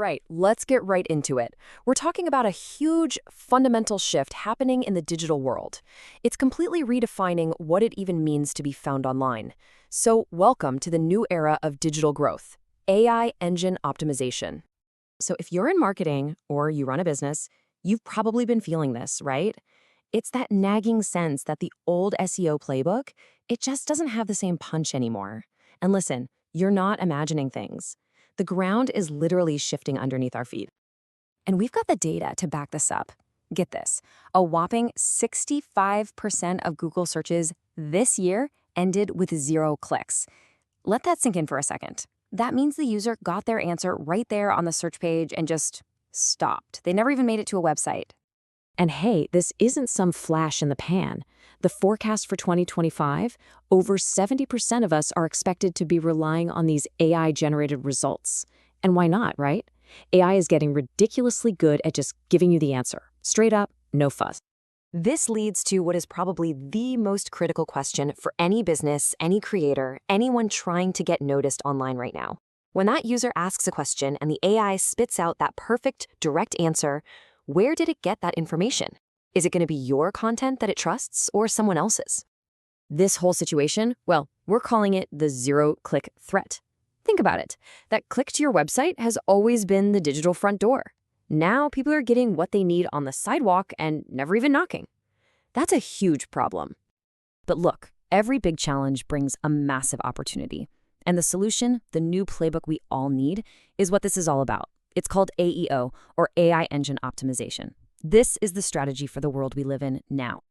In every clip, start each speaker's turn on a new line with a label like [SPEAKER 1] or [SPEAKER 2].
[SPEAKER 1] right, let's get right into it. We're talking about a huge fundamental shift happening in the digital world. It's completely redefining what it even means to be found online. So, welcome to the new era of digital growth, AI engine optimization. So, if you're in marketing or you run a business, you've probably been feeling this, right? It's that nagging sense that the old SEO playbook, it just doesn't have the same punch anymore. And listen, you're not imagining things. The ground is literally shifting underneath our feet. And we've got the data to back this up. Get this, a whopping 65% of Google searches this year ended with 0 clicks. Let that sink in for a second. That means the user got their answer right there on the search page and just stopped. They never even made it to a website. And hey, this isn't some flash in the pan. The forecast for 2025, over 70% of us are expected to be relying on these AI-generated results. And why not, right? AI is getting ridiculously good at just giving you the answer. Straight up, no fuss. This leads to what is probably the most critical question for any business, any creator, anyone trying to get noticed online right now. When that user asks a question and the AI spits out that perfect, direct answer, where did it get that information? Is it going to be your content that it trusts or someone else's? This whole situation, well, we're calling it the zero-click threat. Think about it. That click to your website has always been the digital front door. Now people are getting what they need on the sidewalk and never even knocking. That's a huge problem. But look, every big challenge brings a massive opportunity. And the solution, the new playbook we all need, is what this is all about. It's called AEO, or AI Engine Optimization. This is the strategy for the world we live in now.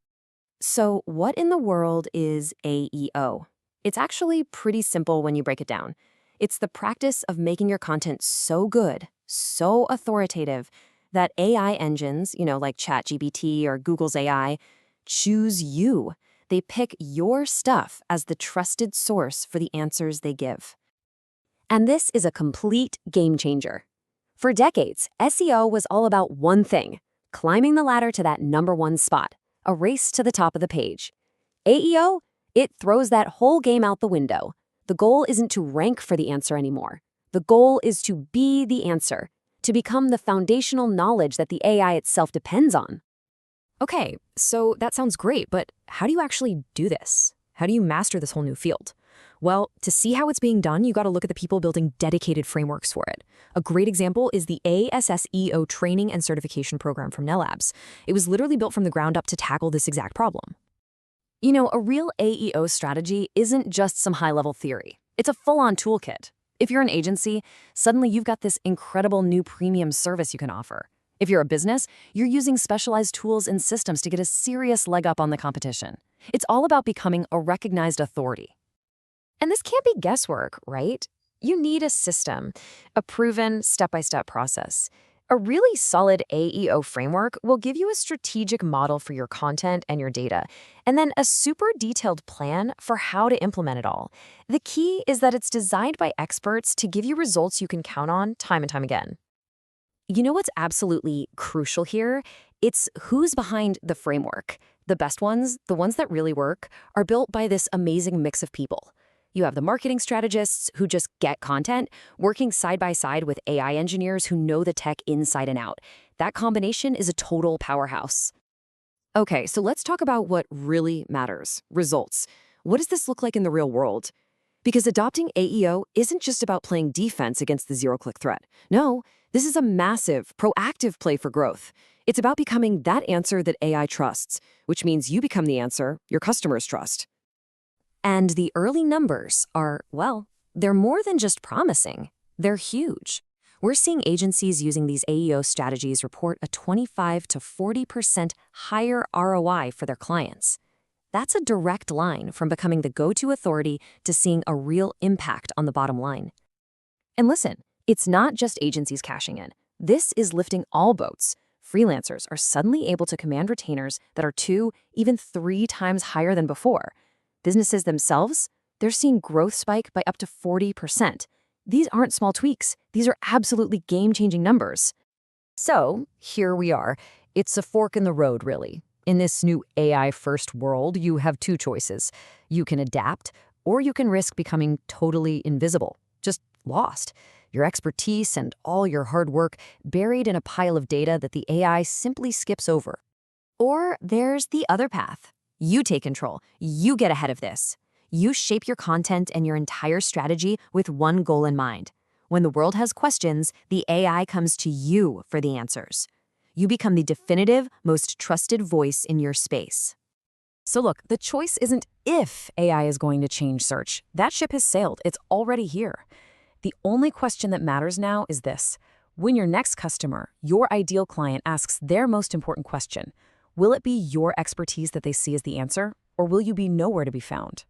[SPEAKER 1] So what in the world is AEO? It's actually pretty simple when you break it down. It's the practice of making your content so good, so authoritative, that AI engines, like ChatGPT or Google's AI, choose you. They pick your stuff as the trusted source for the answers they give. And this is a complete game changer. For decades, SEO was all about one thing, climbing the ladder to that #1 spot, a race to the top of the page. AEO, it throws that whole game out the window. The goal isn't to rank for the answer anymore. The goal is to be the answer, to become the foundational knowledge that the AI itself depends on. Okay, so that sounds great, but how do you actually do this? How do you master this whole new field? Well, to see how it's being done, you got to look at the people building dedicated frameworks for it. A great example is the AEO training and certification program from Nelabs. It was literally built from the ground up to tackle this exact problem. A real AEO strategy isn't just some high-level theory. It's a full-on toolkit. If you're an agency, suddenly you've got this incredible new premium service you can offer. If you're a business, you're using specialized tools and systems to get a serious leg up on the competition. It's all about becoming a recognized authority. And this can't be guesswork, right? You need a system, a proven step-by-step process. A really solid AEO framework will give you a strategic model for your content and your data, and then a super detailed plan for how to implement it all. The key is that it's designed by experts to give you results you can count on time and time again. You know what's absolutely crucial here? It's who's behind the framework. The best ones, the ones that really work, are built by this amazing mix of people. You have the marketing strategists who just get content, working side by side with AI engineers who know the tech inside and out. That combination is a total powerhouse. Okay, so let's talk about what really matters, results. What does this look like in the real world? Because adopting AEO isn't just about playing defense against the zero-click threat. No, this is a massive, proactive play for growth. It's about becoming that answer that AI trusts, which means you become the answer your customers trust. And the early numbers are, well, they're more than just promising. They're huge. We're seeing agencies using these AEO strategies report a 25 to 40% higher ROI for their clients. That's a direct line from becoming the go-to authority to seeing a real impact on the bottom line. And listen, it's not just agencies cashing in. This is lifting all boats. Freelancers are suddenly able to command retainers that are 2, even 3 times higher than before. Businesses themselves, they're seeing growth spike by up to 40%. These aren't small tweaks. These are absolutely game-changing numbers. So here we are. It's a fork in the road, really. In this new AI-first world, you have 2 choices. You can adapt, or you can risk becoming totally invisible, just lost. your expertise and all your hard work buried in a pile of data that the AI simply skips over. Or there's the other path. You take control. You get ahead of this. You shape your content and your entire strategy with one goal in mind. When the world has questions, the AI comes to you for the answers. You become the definitive, most trusted voice in your space. So look, the choice isn't if AI is going to change search. That ship has sailed. It's already here. The only question that matters now is this. When your next customer, your ideal client, asks their most important question, will it be your expertise that they see as the answer, or will you be nowhere to be found?